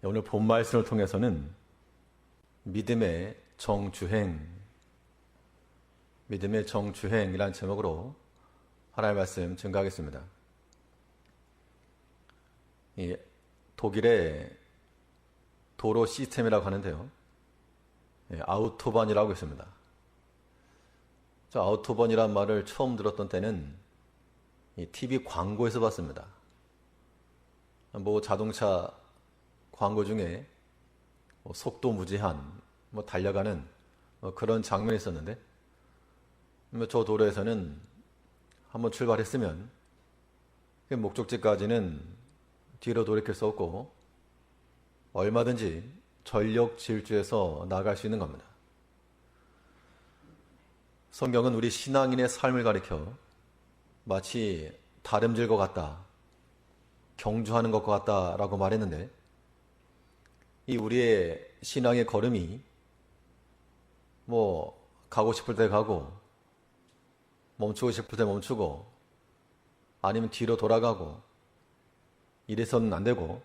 오늘 본 말씀을 통해서는 믿음의 정주행이라는 제목으로 하나님의 말씀 증거하겠습니다. 이 독일의 도로 시스템이라고 하는데요. 아우토반이라고 있습니다. 저 아우토반이라는 말을 처음 들었던 때는 이 TV 광고에서 봤습니다. 자동차 광고 중에 속도 무제한, 달려가는 그런 장면이 있었는데, 저 도로에서는 한번 출발했으면 목적지까지는 뒤로 돌이킬 수 없고 얼마든지 전력 질주해서 나아갈 수 있는 겁니다. 성경은 우리 신앙인의 삶을 가리켜 마치 다름질 것 같다, 경주하는 것 같다라고 말했는데, 이 우리의 신앙의 걸음이 가고 싶을 때 가고 멈추고 싶을 때 멈추고 아니면 뒤로 돌아가고 이래서는 안 되고,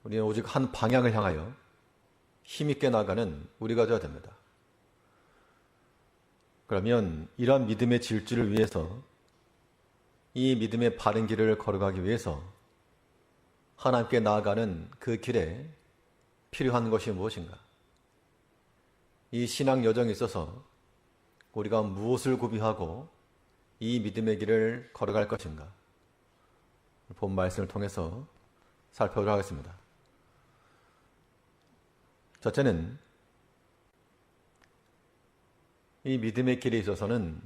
우리는 오직 한 방향을 향하여 힘있게 나가는 우리가 되어야 됩니다. 그러면 이러한 믿음의 질주를 위해서, 이 믿음의 바른 길을 걸어가기 위해서 하나님께 나아가는 그 길에 필요한 것이 무엇인가? 이 신앙 여정에 있어서 우리가 무엇을 구비하고 이 믿음의 길을 걸어갈 것인가? 본 말씀을 통해서 살펴보도록 하겠습니다. 첫째는, 이 믿음의 길에 있어서는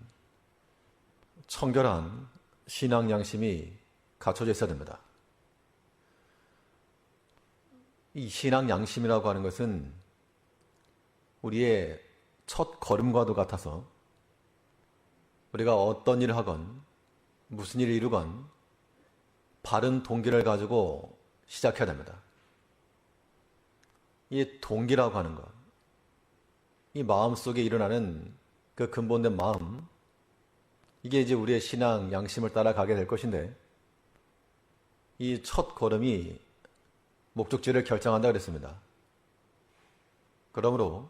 청결한 신앙 양심이 갖춰져 있어야 됩니다. 이 신앙 양심이라고 하는 것은 우리의 첫 걸음과도 같아서 우리가 어떤 일을 하건 무슨 일을 이루건 바른 동기를 가지고 시작해야 됩니다. 이 동기라고 하는 것, 이 마음속에 일어나는 그 근본된 마음, 이게 이제 우리의 신앙 양심을 따라가게 될 것인데, 이 첫 걸음이 목적지를 결정한다 그랬습니다. 그러므로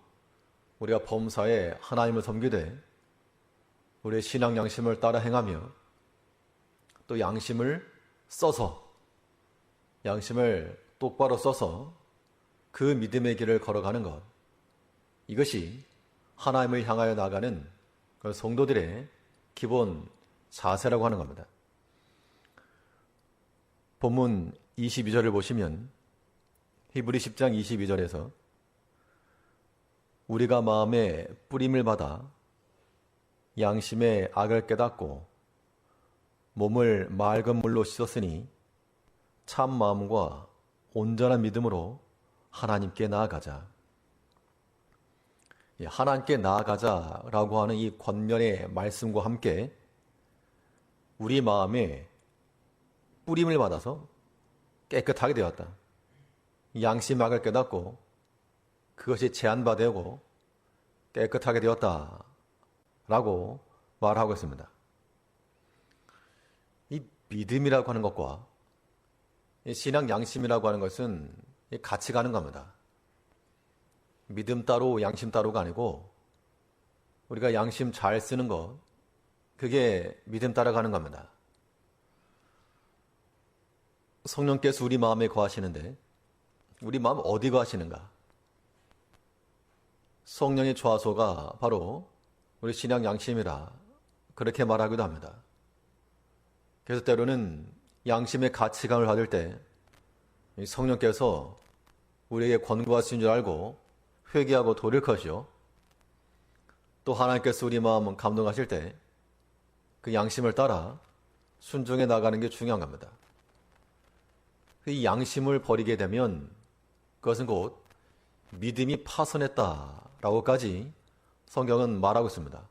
우리가 범사에 하나님을 섬기되 우리의 신앙 양심을 따라 행하며 또 양심을 똑바로 써서 그 믿음의 길을 걸어가는 것, 이것이 하나님을 향하여 나가는 그 성도들의 기본 자세라고 하는 겁니다. 본문 22절을 보시면 히브리 10장 22절에서 우리가 마음에 뿌림을 받아 양심의 악을 깨닫고 몸을 맑은 물로 씻었으니 참 마음과 온전한 믿음으로 하나님께 나아가자. 하나님께 나아가자라고 하는 이 권면의 말씀과 함께 우리 마음에 뿌림을 받아서 깨끗하게 되었다. 양심 악을 깨닫고 그것이 제한받되고 깨끗하게 되었다 라고 말하고 있습니다. 이 믿음이라고 하는 것과 이 신앙 양심이라고 하는 것은 같이 가는 겁니다. 믿음 따로 양심 따로가 아니고 우리가 양심 잘 쓰는 것, 그게 믿음 따라가는 겁니다. 성령께서 우리 마음에 거하시는데 우리 마음 어디 거하시는가? 성령의 좌소가 바로 우리 신앙 양심이라 그렇게 말하기도 합니다. 그래서 때로는 양심의 가치감을 받을 때 성령께서 우리에게 권고하신 줄 알고 회개하고 돌일 것이요, 또 하나님께서 우리 마음을 감동하실 때 그 양심을 따라 순종해 나가는 게 중요한 겁니다. 이 양심을 버리게 되면 그것은 곧 믿음이 파손했다라고까지 성경은 말하고 있습니다.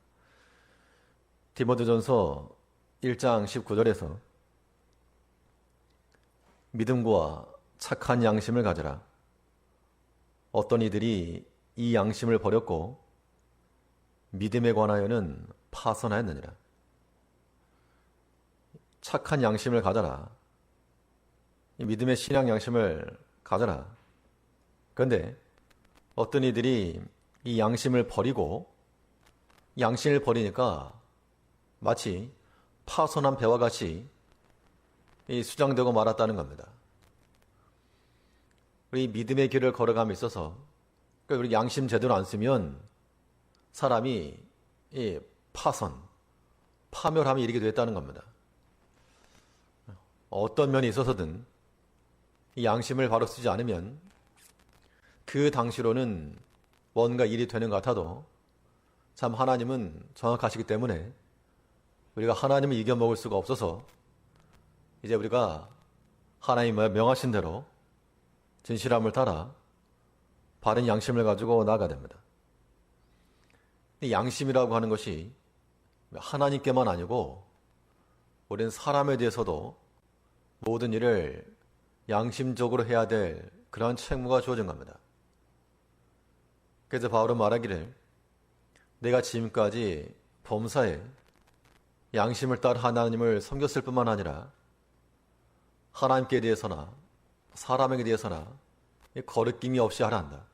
디모데전서 1장 19절에서 믿음과 착한 양심을 가져라. 어떤 이들이 이 양심을 버렸고 믿음에 관하여는 파손하였느니라. 착한 양심을 가져라. 이 믿음의 신앙 양심을 가잖아. 그런데 어떤 이들이 이 양심을 버리고 양심을 버리니까 마치 파손한 배와 같이 이 수장되고 말았다는 겁니다. 우리 믿음의 길을 걸어감에 있어서 우리 양심 제대로 안 쓰면 사람이 이 파손, 파멸함이 이르게 됐다는 겁니다. 어떤 면에 있어서든 이 양심을 바로 쓰지 않으면 그 당시로는 뭔가 일이 되는 것 같아도 참 하나님은 정확하시기 때문에 우리가 하나님을 이겨먹을 수가 없어서 이제 우리가 하나님 명하신 대로 진실함을 따라 바른 양심을 가지고 나아가야 됩니다. 이 양심이라고 하는 것이 하나님께만 아니고 우리는 사람에 대해서도 모든 일을 양심적으로 해야 될 그러한 책무가 주어진 겁니다. 그래서 바울은 말하기를 내가 지금까지 범사에 양심을 따라 하나님을 섬겼을 뿐만 아니라 하나님께 대해서나 사람에게 대해서나 거리낌이 없이 하라 한다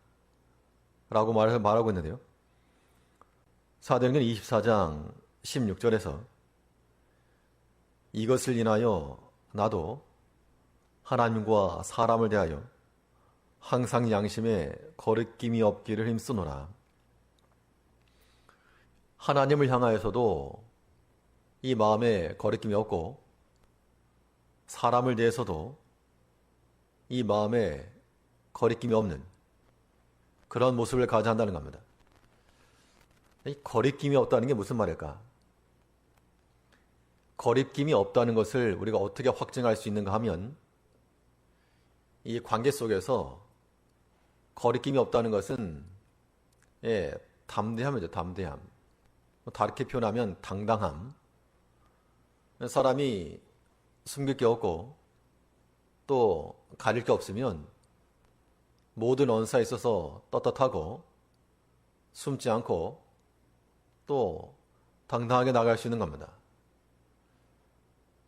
라고 말하고 있는데요. 사도행전 24장 16절에서 이것을 인하여 나도 하나님과 사람을 대하여 항상 양심에 거리낌이 없기를 힘쓰노라. 하나님을 향하여서도 이 마음에 거리낌이 없고 사람을 대해서도 이 마음에 거리낌이 없는 그런 모습을 가져야 한다는 겁니다. 이 거리낌이 없다는 게 무슨 말일까? 거리낌이 없다는 것을 우리가 어떻게 확증할 수 있는가 하면 이 관계 속에서 거리낌이 없다는 것은 담대함이죠. 담대함. 다르게 표현하면 당당함. 사람이 숨길 게 없고 또 가릴 게 없으면 모든 언사에 있어서 떳떳하고 숨지 않고 또 당당하게 나갈 수 있는 겁니다.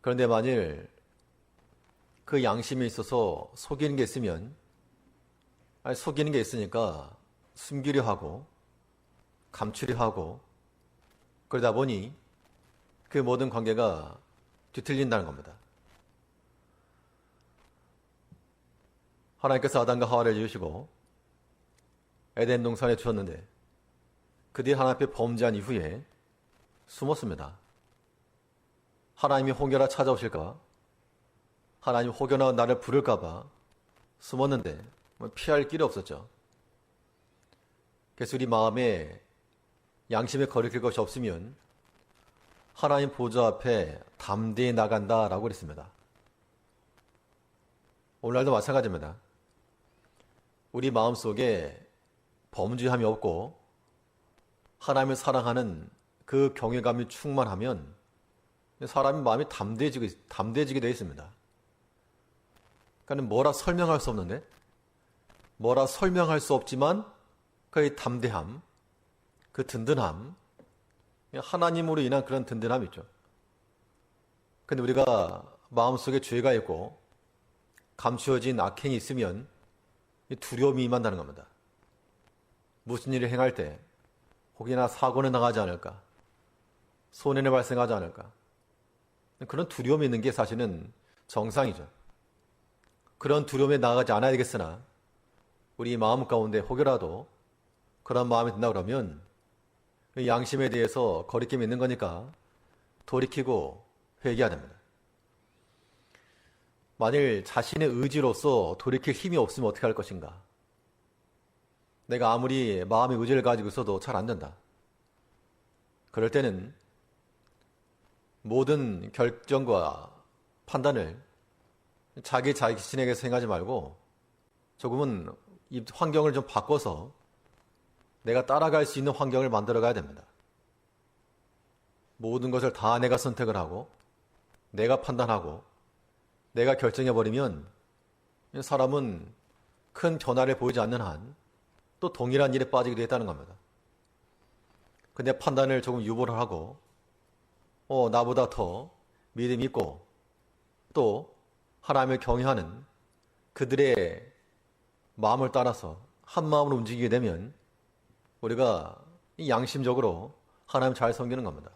그런데 만일 그 양심에 있어서 속이는 게 있으면 속이는 게 있으니까 숨기려 하고 감추려 하고 그러다 보니 그 모든 관계가 뒤틀린다는 겁니다. 하나님께서 아담과 하와를 지으시고 에덴 동산에 주셨는데 그들이 하나님 앞에 범죄한 이후에 숨었습니다. 하나님이 혹여나 찾아오실까? 하나님 혹여나 나를 부를까봐 숨었는데 피할 길이 없었죠. 그래서 우리 마음에 양심에 거리낄 것이 없으면 하나님 보좌 앞에 담대히 나간다라고 그랬습니다. 오늘날도 마찬가지입니다. 우리 마음속에 범죄함이 없고 하나님을 사랑하는 그 경외감이 충만하면 사람의 마음이 담대해지게 되어 있습니다. 그러니까 뭐라 설명할 수 없는데 뭐라 설명할 수 없지만 그 담대함, 그 든든함, 하나님으로 인한 그런 든든함이 있죠. 근데 우리가 마음속에 죄가 있고 감추어진 악행이 있으면 두려움이 임한다는 겁니다. 무슨 일을 행할 때 혹여나 사고는 나가지 않을까, 손해는 발생하지 않을까, 그런 두려움이 있는 게 사실은 정상이죠. 그런 두려움에 나가지 않아야 되겠으나 우리 마음 가운데 혹여라도 그런 마음이 든다 그러면 양심에 대해서 거리낌이 있는 거니까 돌이키고 회개해야 됩니다. 만일 자신의 의지로서 돌이킬 힘이 없으면 어떻게 할 것인가? 내가 아무리 마음의 의지를 가지고 있어도 잘 안 된다. 그럴 때는 모든 결정과 판단을 자기 자신에게서 행하지 말고 조금은 이 환경을 좀 바꿔서 내가 따라갈 수 있는 환경을 만들어 가야 됩니다. 모든 것을 다 내가 선택을 하고 내가 판단하고 내가 결정해버리면 사람은 큰 변화를 보이지 않는 한 또 동일한 일에 빠지게 되었다는 겁니다. 근데 판단을 조금 유보를 하고 나보다 더 믿음이 있고 또 하나님을 경외하는 그들의 마음을 따라서 한 마음으로 움직이게 되면 우리가 이 양심적으로 하나님 잘 섬기는 겁니다.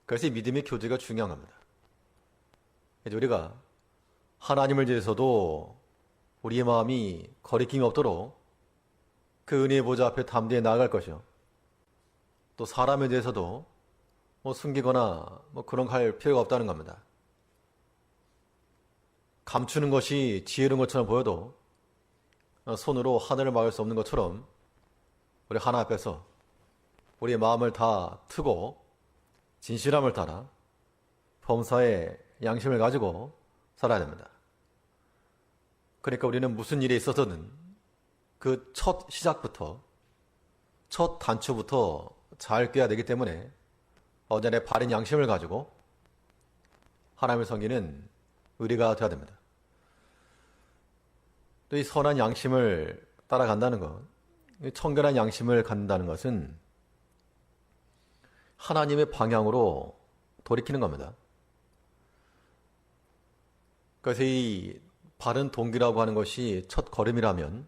그래서 이 믿음의 교제가 중요한 겁니다. 이제 우리가 하나님을 대해서도 우리의 마음이 거리낌이 없도록 그 은혜의 보좌 앞에 담대히 나아갈 것이요. 또 사람에 대해서도 숨기거나 그런 거 할 필요가 없다는 겁니다. 감추는 것이 지혜로운 것처럼 보여도 손으로 하늘을 막을 수 없는 것처럼 우리 하나 앞에서 우리의 마음을 다 트고 진실함을 따라 범사의 양심을 가지고 살아야 됩니다. 그러니까 우리는 무슨 일에 있어서든 그 첫 시작부터, 첫 단추부터 잘 꿰야 되기 때문에 언전에 바른 양심을 가지고 하나님을 섬기는 의리가 되어야 됩니다. 또 이 선한 양심을 따라간다는 것, 청결한 양심을 갖는다는 것은 하나님의 방향으로 돌이키는 겁니다. 그래서 이 바른 동기라고 하는 것이 첫 걸음이라면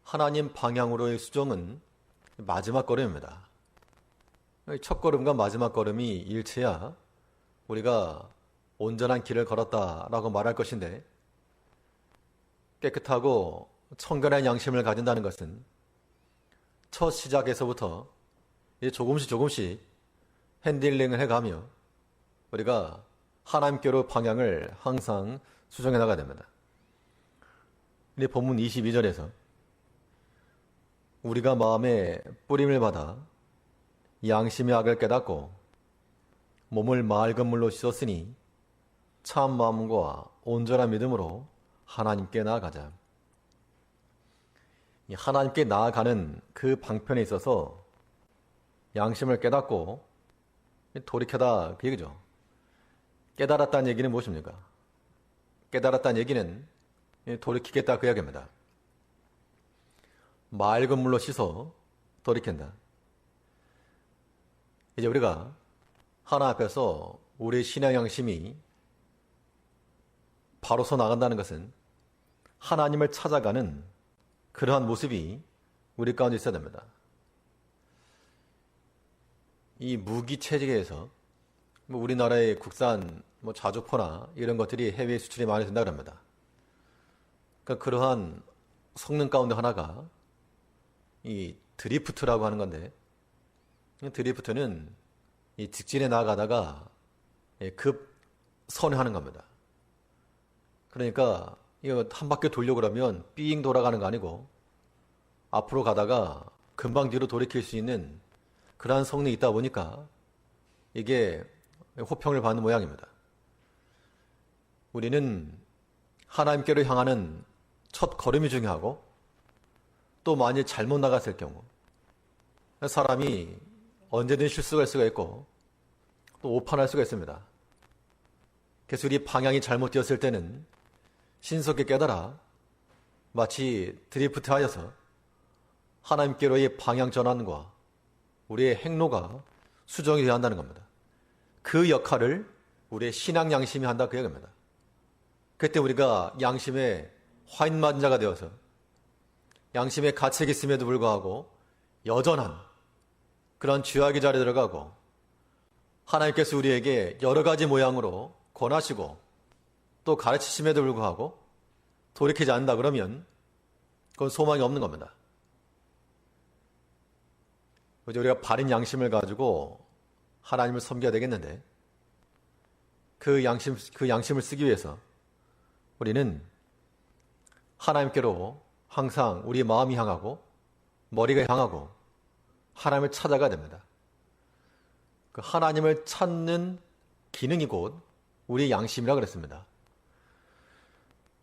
하나님 방향으로의 수정은 마지막 걸음입니다. 첫 걸음과 마지막 걸음이 일치해야 우리가 온전한 길을 걸었다라고 말할 것인데, 깨끗하고 청결한 양심을 가진다는 것은 첫 시작에서부터 조금씩 핸들링을 해가며 우리가 하나님께로 방향을 항상 수정해 나가야 됩니다. 근데 본문 22절에서 우리가 마음에 뿌림을 받아 양심의 악을 깨닫고 몸을 맑은 물로 씻었으니 참 마음과 온전한 믿음으로 하나님께 나아가자. 하나님께 나아가는 그 방편에 있어서 양심을 깨닫고 돌이켜다 그 얘기죠. 깨달았다는 얘기는 무엇입니까? 깨달았다는 얘기는 돌이키겠다 그 이야기입니다. 맑은 물로 씻어 돌이킨다. 이제 우리가 하나 앞에서 우리의 신앙 양심이 바로서 나간다는 것은 하나님을 찾아가는 그러한 모습이 우리 가운데 있어야 됩니다. 이 무기 체제에서 우리나라의 국산 자주포나 이런 것들이 해외 수출이 많이 된다고 합니다. 그러니까 그러한 성능 가운데 하나가 이 드리프트라고 하는 건데, 드리프트는 이 직진에 나아가다가 급 선회하는 겁니다. 그러니까 이거 한 바퀴 돌려고 그러면 삥 돌아가는 거 아니고 앞으로 가다가 금방 뒤로 돌이킬 수 있는 그러한 성능이 있다 보니까 이게 호평을 받는 모양입니다. 우리는 하나님께로 향하는 첫 걸음이 중요하고, 또 만일 잘못 나갔을 경우 사람이 언제든 실수할 수가 있고 또 오판할 수가 있습니다. 그래서 우리 방향이 잘못되었을 때는 신속히 깨달아 마치 드리프트 하여서 하나님께로의 방향 전환과 우리의 행로가 수정이 되어야 한다는 겁니다. 그 역할을 우리의 신앙 양심이 한다 그 얘기입니다. 그때 우리가 양심의 화인맞은 자가 되어서 양심의 가책이 있음에도 불구하고 여전한 그런 죄악의 자리에 들어가고 하나님께서 우리에게 여러 가지 모양으로 권하시고 또 가르치심에도 불구하고 돌이키지 않는다 그러면 그건 소망이 없는 겁니다. 이제 우리가 바른 양심을 가지고 하나님을 섬겨야 되겠는데, 그 양심을 쓰기 위해서 우리는 하나님께로 항상 우리의 마음이 향하고 머리가 향하고 하나님을 찾아가야 됩니다. 그 하나님을 찾는 기능이 곧 우리의 양심이라 그랬습니다.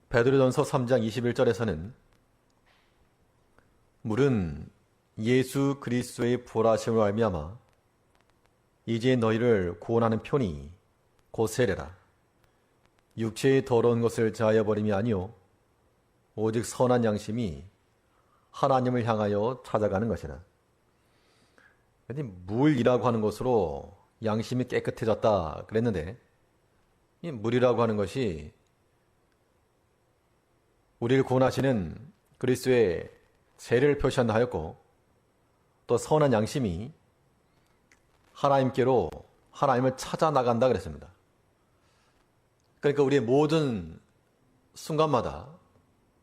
베드로전서 3장 21절에서는 물은 예수 그리스도의 부활하심을 말미암아 이제 너희를 구원하는 편이 곧 세례라. 육체의 더러운 것을 자하여 버림이 아니요 오직 선한 양심이 하나님을 향하여 찾아가는 것이라. 물이라고 하는 것으로 양심이 깨끗해졌다 그랬는데, 이 물이라고 하는 것이 우리를 구원하시는 그리스도의 죄를 표시한다 하였고, 또 선한 양심이 하나님께로 하나님을 찾아 나간다 그랬습니다. 그러니까 우리의 모든 순간마다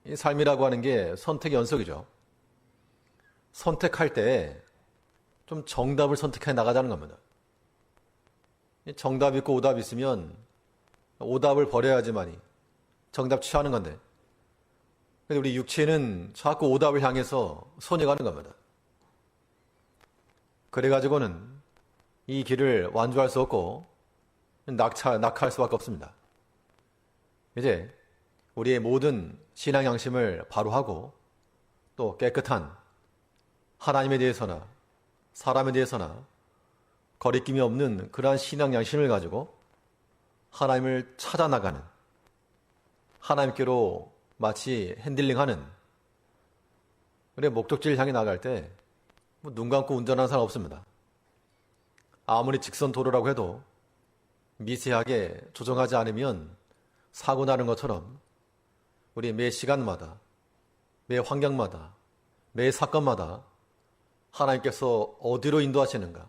이 삶이라고 하는 게 선택의 연속이죠. 선택할 때 좀 정답을 선택해 나가자는 겁니다. 정답 있고 오답 있으면 오답을 버려야지만이 정답 취하는 건데, 근데 우리 육체는 자꾸 오답을 향해서 손이 가는 겁니다. 그래가지고는 이 길을 완주할 수 없고 낙하할 수밖에 없습니다. 이제 우리의 모든 신앙 양심을 바로 하고 또 깨끗한 하나님에 대해서나 사람에 대해서나 거리낌이 없는 그러한 신앙 양심을 가지고 하나님을 찾아 나가는, 하나님께로 마치 핸들링하는, 우리의 목적지를 향해 나갈 때 눈 감고 운전하는 사람 없습니다. 아무리 직선 도로라고 해도 미세하게 조정하지 않으면 사고 나는 것처럼 우리 매 시간마다, 매 환경마다, 매 사건마다 하나님께서 어디로 인도하시는가,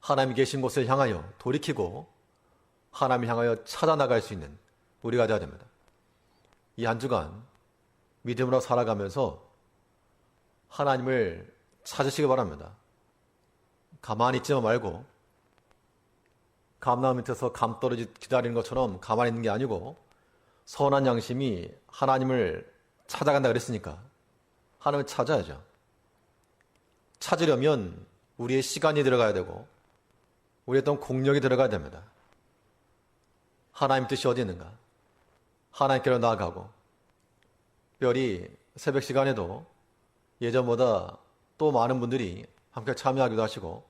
하나님이 계신 곳을 향하여 돌이키고 하나님을 향하여 찾아나갈 수 있는 우리가 되어야 됩니다. 이 한 주간 믿음으로 살아가면서 하나님을 찾으시기 바랍니다. 가만히 있지만 말고, 감나무 밑에서 감 떨어지 기다리는 것처럼 가만히 있는 게 아니고, 선한 양심이 하나님을 찾아간다 그랬으니까 하나님을 찾아야죠. 찾으려면 우리의 시간이 들어가야 되고 우리의 어떤 공력이 들어가야 됩니다. 하나님 뜻이 어디 있는가? 하나님께로 나아가고, 특별히 새벽 시간에도 예전보다 또 많은 분들이 함께 참여하기도 하시고,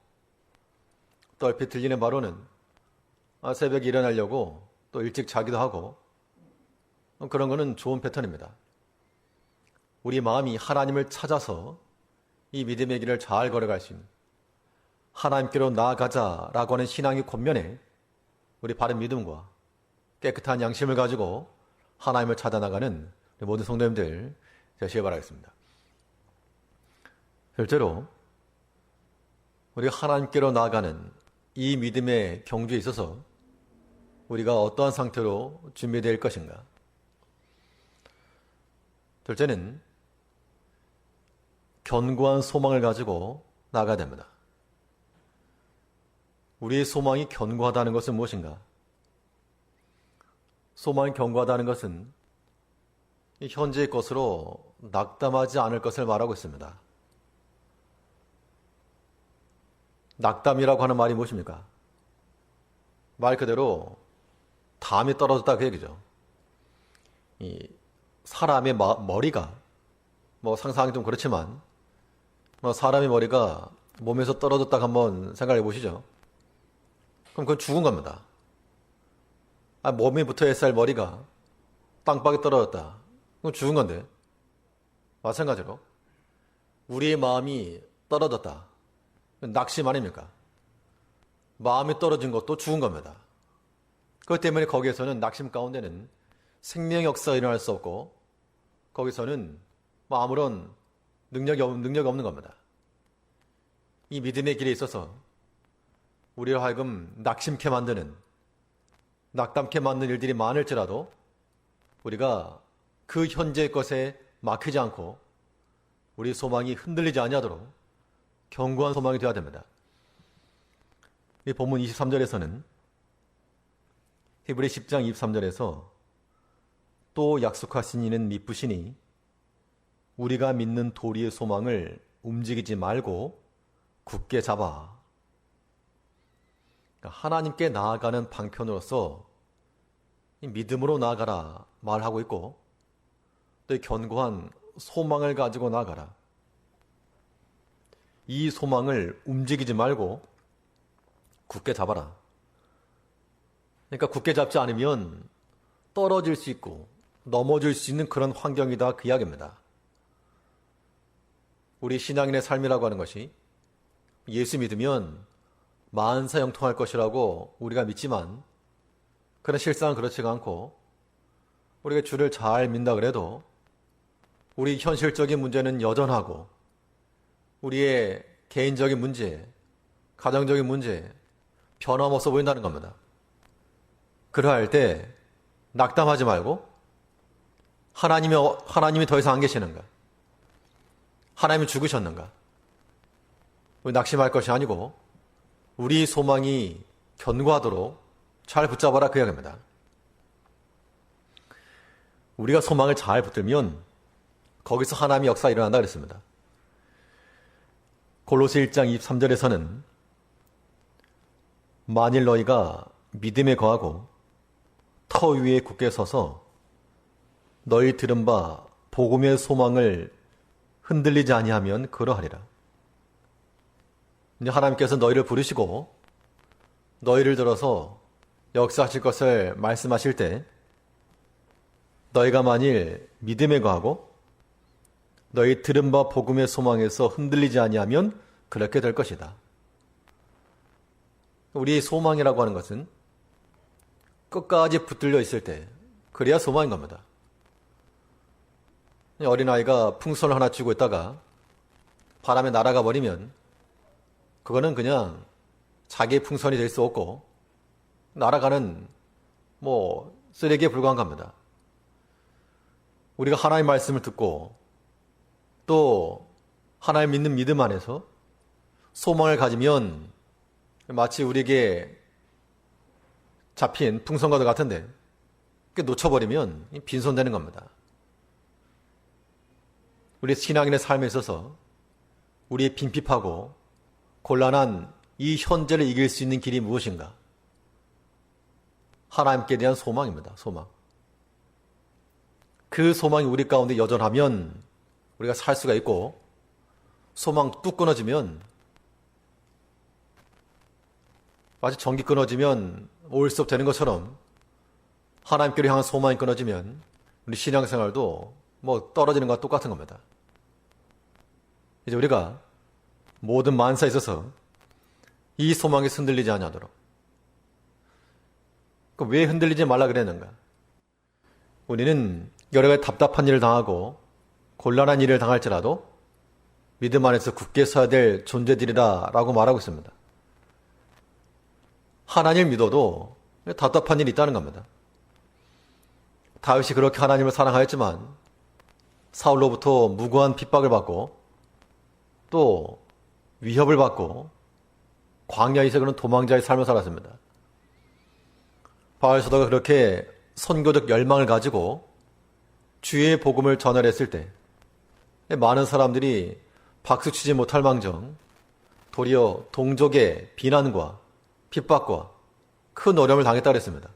또 얼핏 들리는 바로는 새벽에 일어나려고 또 일찍 자기도 하고, 그런 거는 좋은 패턴입니다. 우리 마음이 하나님을 찾아서 이 믿음의 길을 잘 걸어갈 수 있는, 하나님께로 나아가자라고 하는 신앙의 권면에 우리 바른 믿음과 깨끗한 양심을 가지고 하나님을 찾아 나가는 모든 성도님들 되시길 바라겠습니다. 실제로 우리가 하나님께로 나아가는 이 믿음의 경주에 있어서 우리가 어떠한 상태로 준비될 것인가? 둘째는 견고한 소망을 가지고 나아가야 됩니다. 우리의 소망이 견고하다는 것은 무엇인가? 소망이 견고하다는 것은 현재의 것으로 낙담하지 않을 것을 말하고 있습니다. 낙담이라고 하는 말이 무엇입니까? 말 그대로 담이 떨어졌다 그 얘기죠. 이 사람의 머리가, 상상하기 좀 그렇지만 사람의 머리가 몸에서 떨어졌다 한번 생각해 보시죠. 그럼 그건 죽은 겁니다. 몸에 붙어야 할 머리가 땅바닥에 떨어졌다. 그건 죽은 건데, 마찬가지로 우리의 마음이 떨어졌다. 낙심 아닙니까? 마음이 떨어진 것도 죽은 겁니다. 그렇기 때문에 거기에서는, 낙심 가운데는 생명의 역사가 일어날 수 없고, 거기서는 아무런 능력이 없는 겁니다. 이 믿음의 길에 있어서 우리를 하여금 낙심케 만드는, 낙담케 만드는 일들이 많을지라도 우리가 그 현재의 것에 막히지 않고 우리 소망이 흔들리지 아니하도록 견고한 소망이 되어야 됩니다. 이 본문 23절에서는, 히브리 10장 23절에서 또 약속하신 이는 미쁘시니 우리가 믿는 도리의 소망을 움직이지 말고 굳게 잡아. 그러니까 하나님께 나아가는 방편으로서 믿음으로 나아가라 말하고 있고, 또 견고한 소망을 가지고 나아가라. 이 소망을 움직이지 말고 굳게 잡아라. 그러니까 굳게 잡지 않으면 떨어질 수 있고 넘어질 수 있는 그런 환경이다 그 이야기입니다. 우리 신앙인의 삶이라고 하는 것이 예수 믿으면 만사 형통할 것이라고 우리가 믿지만, 그런 실상은 그렇지가 않고 우리가 주를 잘 믿는다 그래도 우리 현실적인 문제는 여전하고 우리의 개인적인 문제, 가정적인 문제 변함없어 보인다는 겁니다. 그러할 때 낙담하지 말고 하나님이 더 이상 안 계시는가? 하나님이 죽으셨는가? 우리 낙심할 것이 아니고 우리 소망이 견고하도록 잘 붙잡아라 그 이야기입니다. 우리가 소망을 잘 붙들면 거기서 하나님의 역사가 일어난다 그랬습니다. 골로새 1장 23절에서는 만일 너희가 믿음에 거하고 터 위에 굳게 서서 너희 들은 바 복음의 소망을 흔들리지 아니하면 그러하리라. 이제 하나님께서 너희를 부르시고 너희를 들어서 역사하실 것을 말씀하실 때 너희가 만일 믿음에 거하고 너희 들은 바 복음의 소망에서 흔들리지 아니하면 그렇게 될 것이다. 우리의 소망이라고 하는 것은 끝까지 붙들려 있을 때 그래야 소망인 겁니다. 어린아이가 풍선을 하나 쥐고 있다가 바람에 날아가 버리면 그거는 그냥 자기의 풍선이 될 수 없고 날아가는 쓰레기에 불과한 겁니다. 우리가 하나님의 말씀을 듣고 또 하나님 믿는 믿음 안에서 소망을 가지면 마치 우리에게 잡힌 풍선과도 같은데 놓쳐버리면 빈손되는 겁니다. 우리 신앙인의 삶에 있어서 우리의 빈핍하고 곤란한 이 현재를 이길 수 있는 길이 무엇인가? 하나님께 대한 소망입니다. 소망. 그 소망이 우리 가운데 여전하면 우리가 살 수가 있고 소망 뚝 끊어지면 마치 전기 끊어지면 올수업 되는 것처럼 하나님께로 향한 소망이 끊어지면 우리 신앙생활도 떨어지는 것과 똑같은 겁니다. 이제 우리가 모든 만사에 있어서 이 소망이 흔들리지 않도록 왜 흔들리지 말라 그랬는가? 우리는 여러 가지 답답한 일을 당하고 곤란한 일을 당할지라도 믿음 안에서 굳게 서야 될 존재들이라 라고 말하고 있습니다. 하나님을 믿어도 답답한 일이 있다는 겁니다. 다윗이 그렇게 하나님을 사랑하였지만 사울로부터 무고한 핍박을 받고 또 위협을 받고 광야에서 그런 도망자의 삶을 살았습니다. 바울 사도가 그렇게 선교적 열망을 가지고 주의 복음을 전하랬을 때 많은 사람들이 박수치지 못할 망정 도리어 동족의 비난과 핍박과 큰 어려움을 당했다 그랬습니다.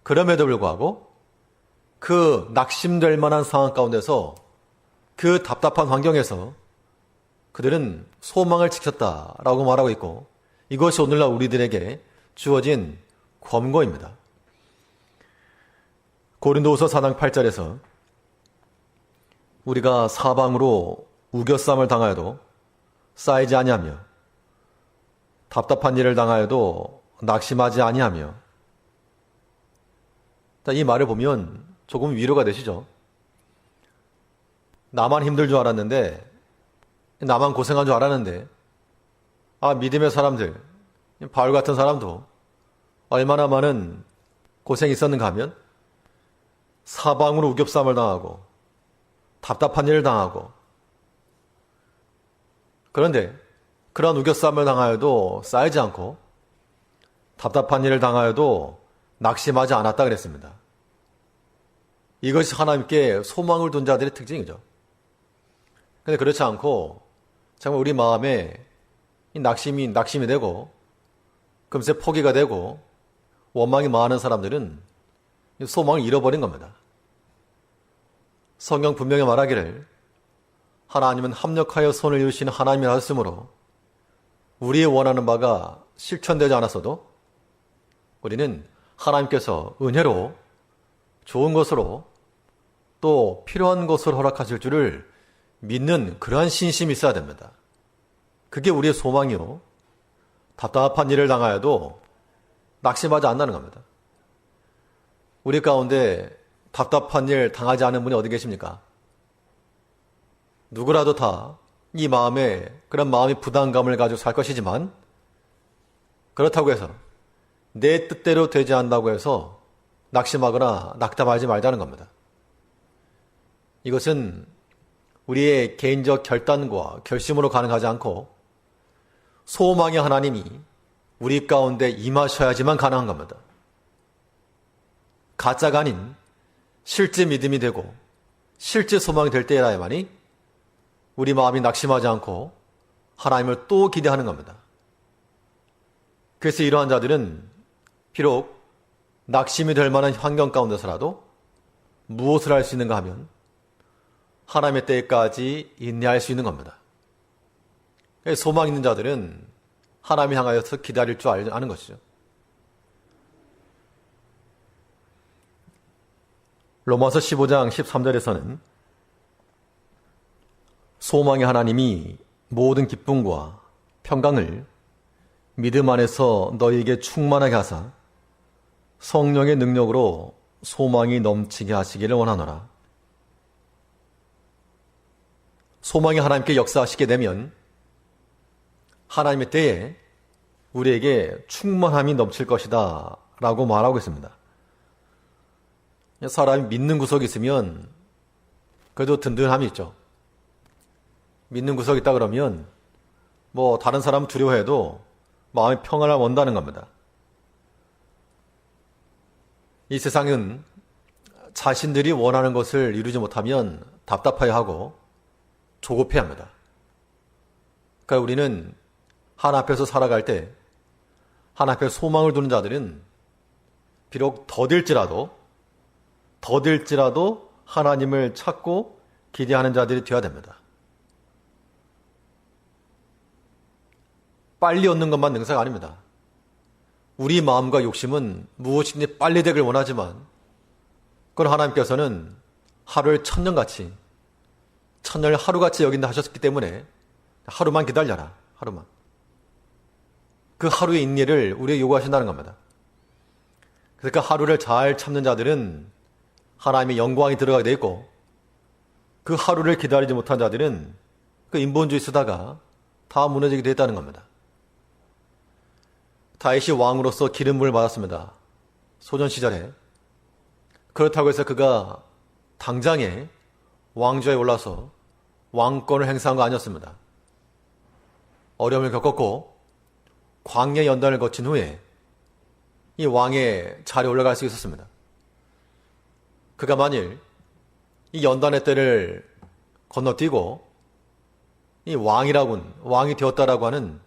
그럼에도 불구하고 그 낙심될 만한 상황 가운데서 그 답답한 환경에서 그들은 소망을 지켰다라고 말하고 있고 이것이 오늘날 우리들에게 주어진 권고입니다. 고린도후서 4장 8절에서 우리가 사방으로 우겨쌈을 당하여도 쌓이지 아니하며 답답한 일을 당하여도 낙심하지 아니하며 이 말을 보면 조금 위로가 되시죠? 나만 힘들 줄 알았는데 나만 고생한 줄 알았는데 믿음의 사람들 바울 같은 사람도 얼마나 많은 고생이 있었는가 하면 사방으로 우겹쌈을 당하고 답답한 일을 당하고 그런데 그런 우겨쌈을 당하여도 쌓이지 않고 답답한 일을 당하여도 낙심하지 않았다 그랬습니다. 이것이 하나님께 소망을 둔 자들의 특징이죠. 그런데 그렇지 않고 정말 우리 마음에 이 낙심이 되고 금세 포기가 되고 원망이 많은 사람들은 소망을 잃어버린 겁니다. 성경 분명히 말하기를 하나님은 합력하여 손을 이으시는 하나님이라 하셨으므로 우리의 원하는 바가 실천되지 않았어도 우리는 하나님께서 은혜로 좋은 것으로 또 필요한 것을 허락하실 줄을 믿는 그러한 신심이 있어야 됩니다. 그게 우리의 소망이요. 답답한 일을 당하여도 낙심하지 않는다는 겁니다. 우리 가운데 답답한 일 당하지 않은 분이 어디 계십니까? 누구라도 다 이 마음에 그런 마음의 부담감을 가지고 살 것이지만 그렇다고 해서 내 뜻대로 되지 않는다고 해서 낙심하거나 낙담하지 말자는 겁니다. 이것은 우리의 개인적 결단과 결심으로 가능하지 않고 소망의 하나님이 우리 가운데 임하셔야지만 가능한 겁니다. 가짜가 아닌 실제 믿음이 되고 실제 소망이 될 때라야만이 우리 마음이 낙심하지 않고 하나님을 또 기대하는 겁니다. 그래서 이러한 자들은 비록 낙심이 될 만한 환경 가운데서라도 무엇을 할 수 있는가 하면 하나님의 때까지 인내할 수 있는 겁니다. 소망 있는 자들은 하나님을 향하여서 기다릴 줄 아는 것이죠. 로마서 15장 13절에서는 소망의 하나님이 모든 기쁨과 평강을 믿음 안에서 너희에게 충만하게 하사 성령의 능력으로 소망이 넘치게 하시기를 원하노라. 소망이 하나님께 역사하시게 되면 하나님의 때에 우리에게 충만함이 넘칠 것이다 라고 말하고 있습니다. 사람이 믿는 구석이 있으면 그래도 든든함이 있죠. 믿는 구석이 있다 그러면 뭐 다른 사람은 두려워해도 마음의 평안을 원다는 겁니다. 이 세상은 자신들이 원하는 것을 이루지 못하면 답답해하고 조급해합니다. 그러니까 우리는 하나님 앞에서 살아갈 때 하나님 앞에 소망을 두는 자들은 비록 더딜지라도 하나님을 찾고 기대하는 자들이 되어야 됩니다. 빨리 얻는 것만 능사가 아닙니다. 우리 마음과 욕심은 무엇이든지 빨리 되길 원하지만 그건 하나님께서는 하루를 천년같이 천년을 하루같이 여긴다 하셨기 때문에 하루만 기다려라. 하루만. 그 하루의 인내를 우리에게 요구하신다는 겁니다. 그러니까 하루를 잘 참는 자들은 하나님의 영광이 들어가게 되어 있고 그 하루를 기다리지 못한 자들은 그 인본주의 쓰다가 다 무너지게 되었다는 겁니다. 다윗이 왕으로서 기름부을 받았습니다. 소년 시절에. 그렇다고 해서 그가 당장에 왕좌에 올라서 왕권을 행사한 거 아니었습니다. 어려움을 겪었고 광야 연단을 거친 후에 이 왕의 자리에 올라갈 수 있었습니다. 그가 만일 이 연단의 때를 건너뛰고 이 왕이 되었다라고 하는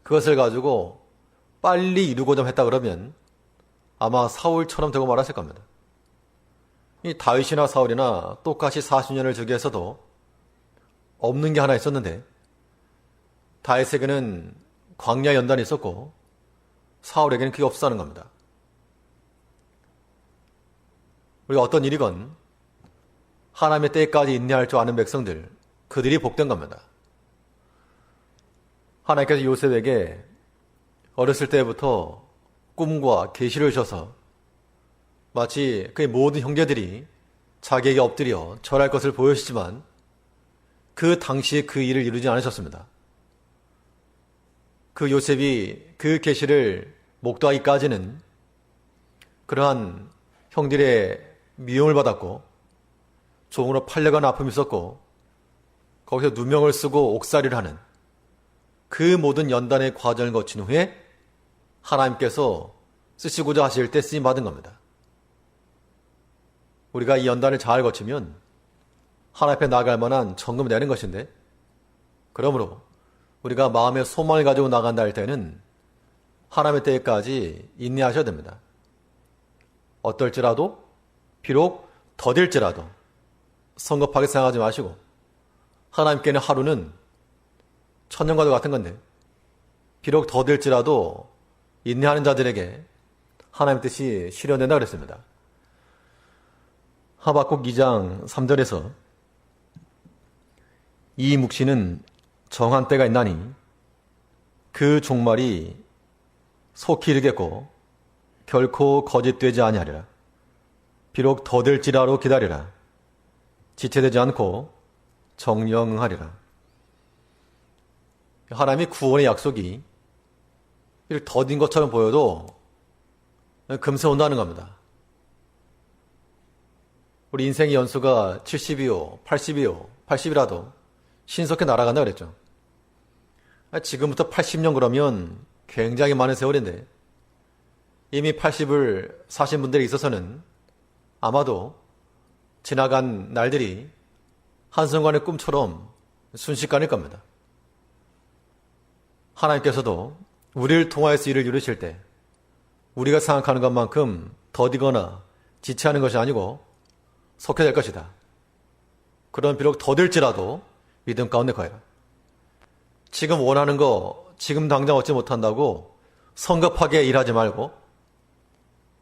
그것을 가지고 빨리 이루고자 했다 그러면 아마 사울처럼 되고 말았을 겁니다. 이 다윗이나 사울이나 똑같이 40년을 즉위해서도 없는 게 하나 있었는데 다윗에게는 광야 연단이 있었고 사울에게는 그게 없었다는 겁니다. 우리가 어떤 일이건 하나님의 때까지 인내할 줄 아는 백성들, 그들이 복된 겁니다. 하나님께서 요셉에게 어렸을 때부터 꿈과 계시를 주셔서 마치 그의 모든 형제들이 자기에게 엎드려 절할 것을 보여주시지만 그 당시에 그 일을 이루지 않으셨습니다. 그 요셉이 그 계시를 목도하기까지는 그러한 형들의 미움을 받았고 종으로 팔려간 아픔이 있었고 거기서 누명을 쓰고 옥살이를 하는 그 모든 연단의 과정을 거친 후에 하나님께서 쓰시고자 하실 때 쓰임 받은 겁니다. 우리가 이 연단을 잘 거치면 하나님 앞에 나갈 만한 정금이 되는 것인데 그러므로 우리가 마음의 소망을 가지고 나간다 할 때는 하나님의 때까지 인내하셔야 됩니다. 어떨지라도 비록 더딜지라도 성급하게 생각하지 마시고 하나님께는 하루는 천년과도 같은 건데 비록 더딜지라도 인내하는 자들에게 하나님의 뜻이 실현된다 그랬습니다. 하박국 2장 3절에서 이 묵시는 정한 때가 있나니 그 종말이 속히 이르겠고 결코 거짓되지 아니하리라. 비록 더딜지라도 기다리라. 지체되지 않고 정령하리라. 하나님의 구원의 약속이 더딘 것처럼 보여도 금세 온다는 겁니다. 우리 인생의 연수가 70이요, 80이요, 80이라도 신속히 날아간다 그랬죠. 지금부터 80년 그러면 굉장히 많은 세월인데 이미 80을 사신 분들에 있어서는 아마도 지나간 날들이 한순간의 꿈처럼 순식간일 겁니다. 하나님께서도 우리를 통하여서 일을 이루실 때 우리가 생각하는 것만큼 더디거나 지체하는 것이 아니고 속해 될 것이다. 그런 비록 더딜지라도 믿음 가운데 거해라. 지금 원하는 거 지금 당장 얻지 못한다고 성급하게 일하지 말고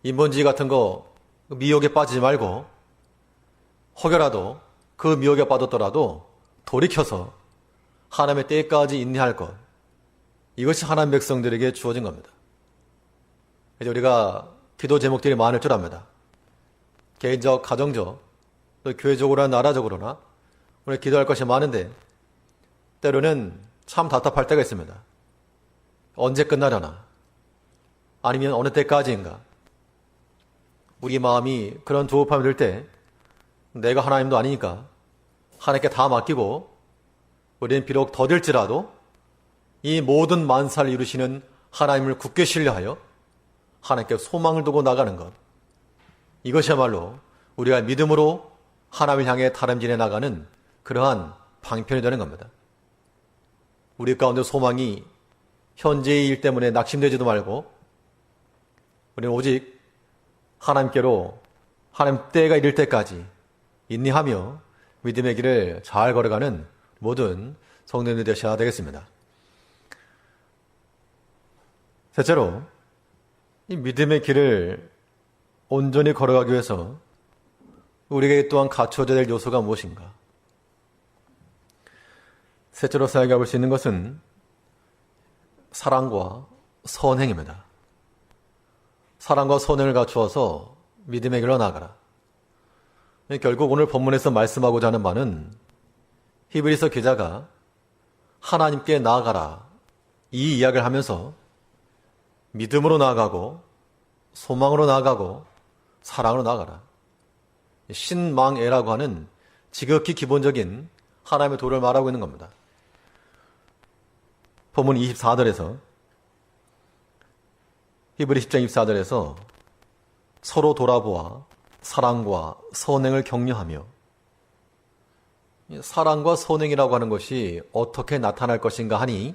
인본주의 같은 거 미혹에 빠지지 말고 혹여라도 그 미혹에 빠졌더라도 돌이켜서 하나님의 때까지 인내할 것, 이것이 하나님 백성들에게 주어진 겁니다. 이제 우리가 기도 제목들이 많을 줄 압니다. 개인적, 가정적, 또 교회적으로나 나라적으로나 우리 기도할 것이 많은데 때로는 참 답답할 때가 있습니다. 언제 끝나려나? 아니면 어느 때까지인가? 우리 마음이 그런 조급함이 들 때 내가 하나님도 아니니까 하나님께 다 맡기고 우리는 비록 더딜지라도 이 모든 만사를 이루시는 하나님을 굳게 신뢰하여 하나님께 소망을 두고 나가는 것, 이것이야말로 우리가 믿음으로 하나님을 향해 다름질해 나가는 그러한 방편이 되는 겁니다. 우리 가운데 소망이 현재의 일 때문에 낙심되지도 말고 우리는 오직 하나님께로 하나님 때가 이를 때까지 인내하며 믿음의 길을 잘 걸어가는 모든 성도님들 되셔야 되겠습니다. 셋째로, 이 믿음의 길을 온전히 걸어가기 위해서 우리에게 또한 갖춰져야 될 요소가 무엇인가? 셋째로 생각해 볼 수 있는 것은 사랑과 선행입니다. 사랑과 선행을 갖추어서 믿음의 길로 나아가라. 결국 오늘 본문에서 말씀하고자 하는 바는 히브리서 기자가 하나님께 나아가라, 이 이야기를 하면서 믿음으로 나아가고 소망으로 나아가고 사랑으로 나아가라. 신망애라고 하는 지극히 기본적인 하나님의 도를 말하고 있는 겁니다. 본문 24절에서 히브리 10장 24절에서 서로 돌아보아 사랑과 선행을 격려하며, 사랑과 선행이라고 하는 것이 어떻게 나타날 것인가 하니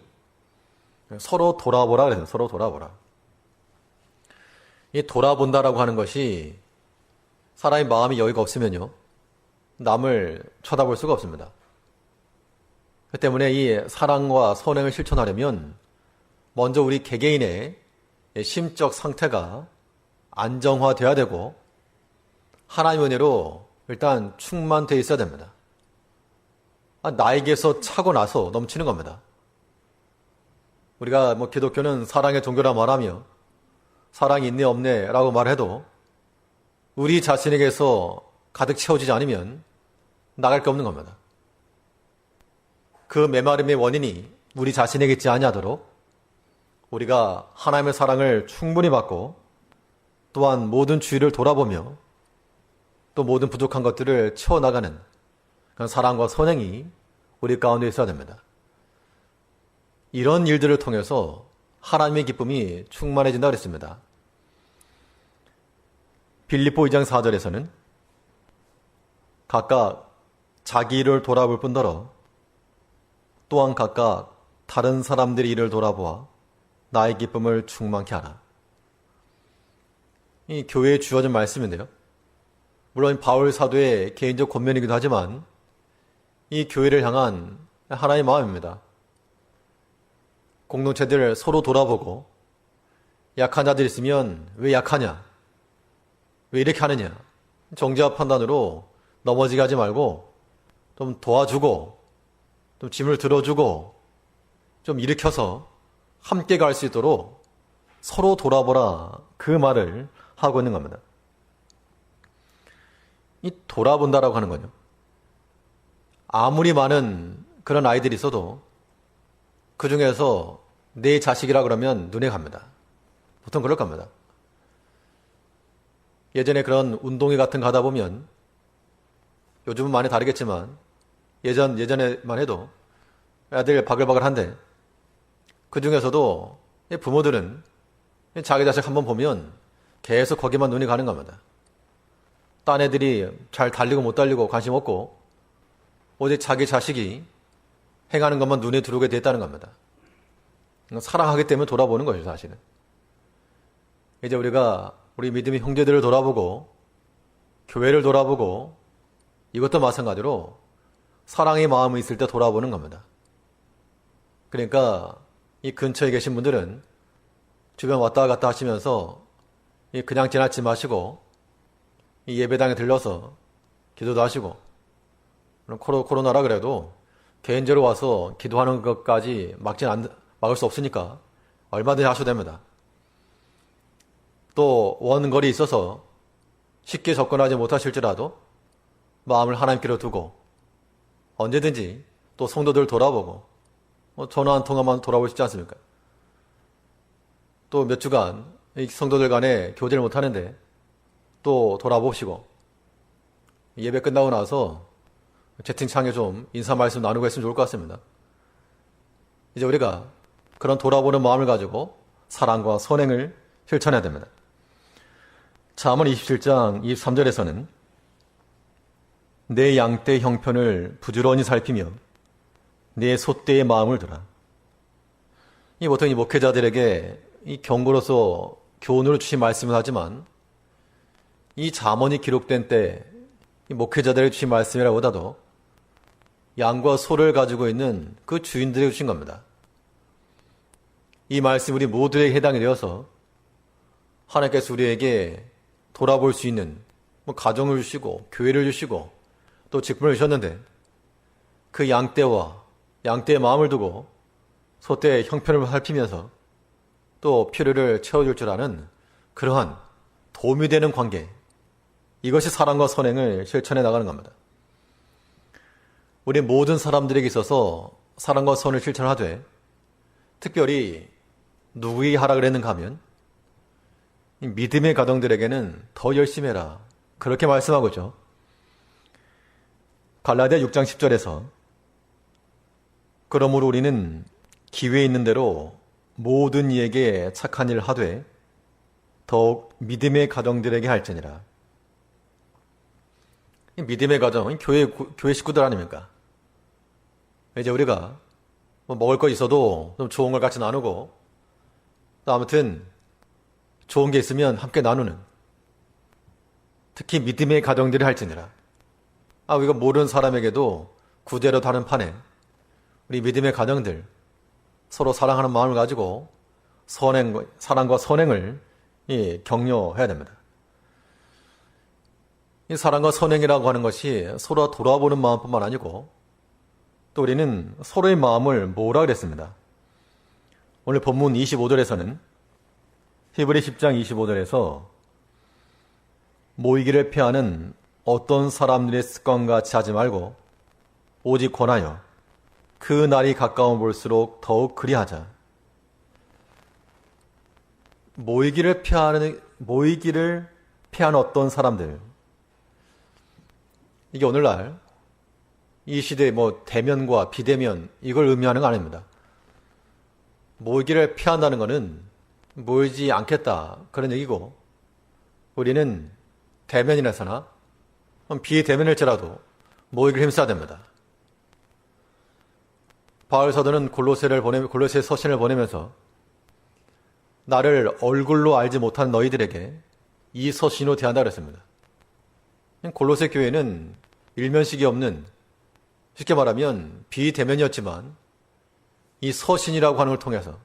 서로 돌아보라 그래서 서로 돌아보라. 이 돌아본다라고 하는 것이 사람의 마음이 여유가 없으면요 남을 쳐다볼 수가 없습니다. 그 때문에 이 사랑과 선행을 실천하려면 먼저 우리 개개인의 심적 상태가 안정화되어야 되고 하나님 은혜로 일단 충만되어 있어야 됩니다. 나에게서 차고 나서 넘치는 겁니다. 우리가 기독교는 사랑의 종교라 말하며 사랑이 있네 없네 라고 말해도 우리 자신에게서 가득 채워지지 않으면 나갈 게 없는 겁니다. 그 메마름의 원인이 우리 자신에게 있지 아니하도록 우리가 하나님의 사랑을 충분히 받고 또한 모든 주의를 돌아보며 또 모든 부족한 것들을 채워나가는 그런 사랑과 선행이 우리 가운데 있어야 됩니다. 이런 일들을 통해서 하나님의 기쁨이 충만해진다고 그랬습니다. 빌립보 2장 4절에서는 각각 자기 일을 돌아볼 뿐더러 또한 각각 다른 사람들의 일을 돌아보아 나의 기쁨을 충만케 하라. 이 교회에 주어진 말씀인데요. 물론 바울 사도의 개인적 권면이기도 하지만 이 교회를 향한 하나의 마음입니다. 공동체들 서로 돌아보고 약한 자들이 있으면 왜 약하냐? 왜 이렇게 하느냐? 정죄와 판단으로 넘어지게 하지 말고 좀 도와주고 좀 짐을 들어주고 좀 일으켜서 함께 갈 수 있도록 서로 돌아보라, 그 말을 하고 있는 겁니다. 이 돌아본다라고 하는 거죠. 아무리 많은 그런 아이들이 있어도 그 중에서 내 자식이라 그러면 눈에 갑니다. 보통 그럴 겁니다. 예전에 그런 운동회 같은 거 하다 보면, 요즘은 많이 다르겠지만 예전에만 해도 애들 바글바글한데, 그 중에서도 부모들은 자기 자식 한번 보면 계속 거기만 눈이 가는 겁니다. 딴 애들이 잘 달리고 못 달리고 관심 없고 오직 자기 자식이 행하는 것만 눈에 들어오게 됐다는 겁니다. 사랑하기 때문에 돌아보는 거죠, 사실은. 이제 우리가 우리 믿음의 형제들을 돌아보고 교회를 돌아보고 이것도 마찬가지로 사랑의 마음이 있을 때 돌아보는 겁니다. 그러니까 이 근처에 계신 분들은 주변 왔다 갔다 하시면서 그냥 지나치지 마시고 이 예배당에 들러서 기도도 하시고, 코로나라 그래도 개인적으로 와서 기도하는 것까지 막을 수 없으니까 얼마든지 하셔도 됩니다. 또 원거리에 있어서 쉽게 접근하지 못하실지라도 마음을 하나님께로 두고 언제든지 또 성도들 돌아보고, 전화 한 통화만 돌아보고 싶지 않습니까? 또 몇 주간 이 성도들 간에 교제를 못하는데 또 돌아보시고, 예배 끝나고 나서 채팅창에 좀 인사 말씀 나누고 했으면 좋을 것 같습니다. 이제 우리가 그런 돌아보는 마음을 가지고 사랑과 선행을 실천해야 됩니다. 잠언 27장 23절에서는 내 양떼 형편을 부지런히 살피며 내 소떼의 마음을 두라. 이 보통 이 목회자들에게 이 경고로서 교훈을 주신 말씀을 하지만, 이 잠언이 기록된 때 이 목회자들에게 주신 말씀이라보다도 양과 소를 가지고 있는 그 주인들에게 주신 겁니다. 이 말씀이 우리 모두에게 해당이 되어서 하나님께서 우리에게 돌아볼 수 있는 가정을 주시고 교회를 주시고 또 직분을 주셨는데, 그 양떼와 양떼의 마음을 두고 소떼의 형편을 살피면서 또 필요를 채워줄 줄 아는 그러한 도움이 되는 관계, 이것이 사랑과 선행을 실천해 나가는 겁니다. 우리 모든 사람들에게 있어서 사랑과 선을 실천하되, 특별히 누구에게 하라 그랬는가 하면 믿음의 가정들에게는 더 열심히 해라, 그렇게 말씀하고 있죠. 갈라디아 6장 10절에서 그러므로 우리는 기회 있는 대로 모든 이에게 착한 일을 하되 더욱 믿음의 가정들에게 할지니라. 믿음의 가정, 교회 식구들 아닙니까? 이제 우리가 먹을 거 있어도 좀 좋은 걸 같이 나누고, 또 아무튼 좋은 게 있으면 함께 나누는, 특히 믿음의 가정들이 할지니라. 우리가 모르는 사람에게도 구제로 다른 판에 우리 믿음의 가정들 서로 사랑하는 마음을 가지고 사랑과 선행을 격려해야 됩니다. 이 사랑과 선행이라고 하는 것이 서로 돌아보는 마음뿐만 아니고, 또 우리는 서로의 마음을 모으라 그랬습니다. 오늘 본문 25절에서는 히브리 10장 25절에서 모이기를 피하는 어떤 사람들의 습관과 같이 하지 말고 오직 권하여 그 날이 가까워 볼수록 더욱 그리하자. 모이기를 피하는 어떤 사람들, 이게 오늘날 이 시대의 대면과 비대면, 이걸 의미하는 거 아닙니다. 모이기를 피한다는 것은 모이지 않겠다, 그런 얘기고, 우리는 대면이라서나 비대면일지라도 모이기를 힘써야 됩니다. 바울 사도는 골로새 서신을 보내면서 나를 얼굴로 알지 못한 너희들에게 이 서신으로 대한다 그랬습니다. 골로새 교회는 일면식이 없는, 쉽게 말하면 비대면이었지만 이 서신이라고 하는 걸 통해서,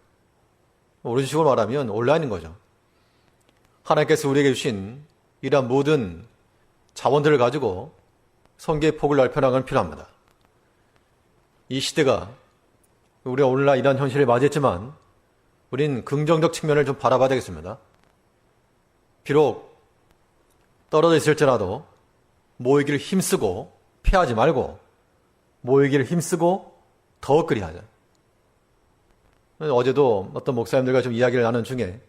이런 식으로 말하면 온라인인 거죠. 하나님께서 우리에게 주신 이러한 모든 자원들을 가지고 성계의 폭을 넓혀나가는 건 필요합니다. 이 시대가 우리가 오늘날 이러한 현실을 맞이했지만 우린 긍정적 측면을 좀 바라봐야 되겠습니다. 비록 떨어져 있을지라도 모이기를 힘쓰고 피하지 말고 모이기를 힘쓰고 더 그리하자. 어제도 어떤 목사님들과 좀 이야기를 나눈 중에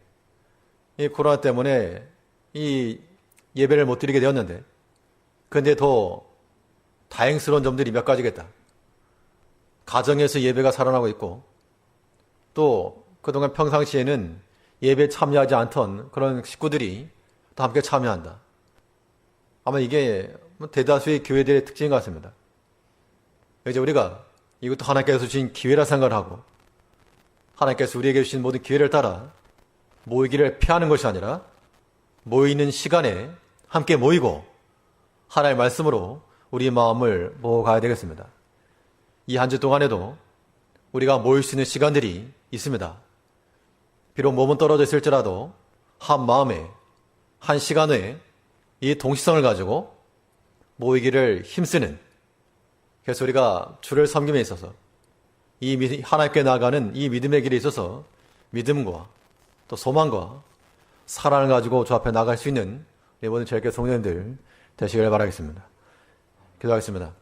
이 코로나 때문에 이 예배를 못 드리게 되었는데 근데 더 다행스러운 점들이 몇 가지겠다. 가정에서 예배가 살아나고 있고 또 그동안 평상시에는 예배에 참여하지 않던 그런 식구들이 또 함께 참여한다. 아마 이게 대다수의 교회들의 특징인 것 같습니다. 이제 우리가 이것도 하나님께서 주신 기회라 생각을 하고 하나님께서 우리에게 주신 모든 기회를 따라 모이기를 피하는 것이 아니라 모이는 시간에 함께 모이고 하나님의 말씀으로 우리 마음을 모아가야 되겠습니다. 이 한 주 동안에도 우리가 모일 수 있는 시간들이 있습니다. 비록 몸은 떨어져 있을지라도 한 마음에 한 시간에 이 동시성을 가지고 모이기를 힘쓰는, 그래서 우리가 주를 섬김에 있어서 이 하나님께 나아가는 이 믿음의 길에 있어서 믿음과 또 소망과 사랑을 가지고 주 앞에 나갈 수 있는 모든 저희께 성도님들 되시길 바라겠습니다. 기도하겠습니다.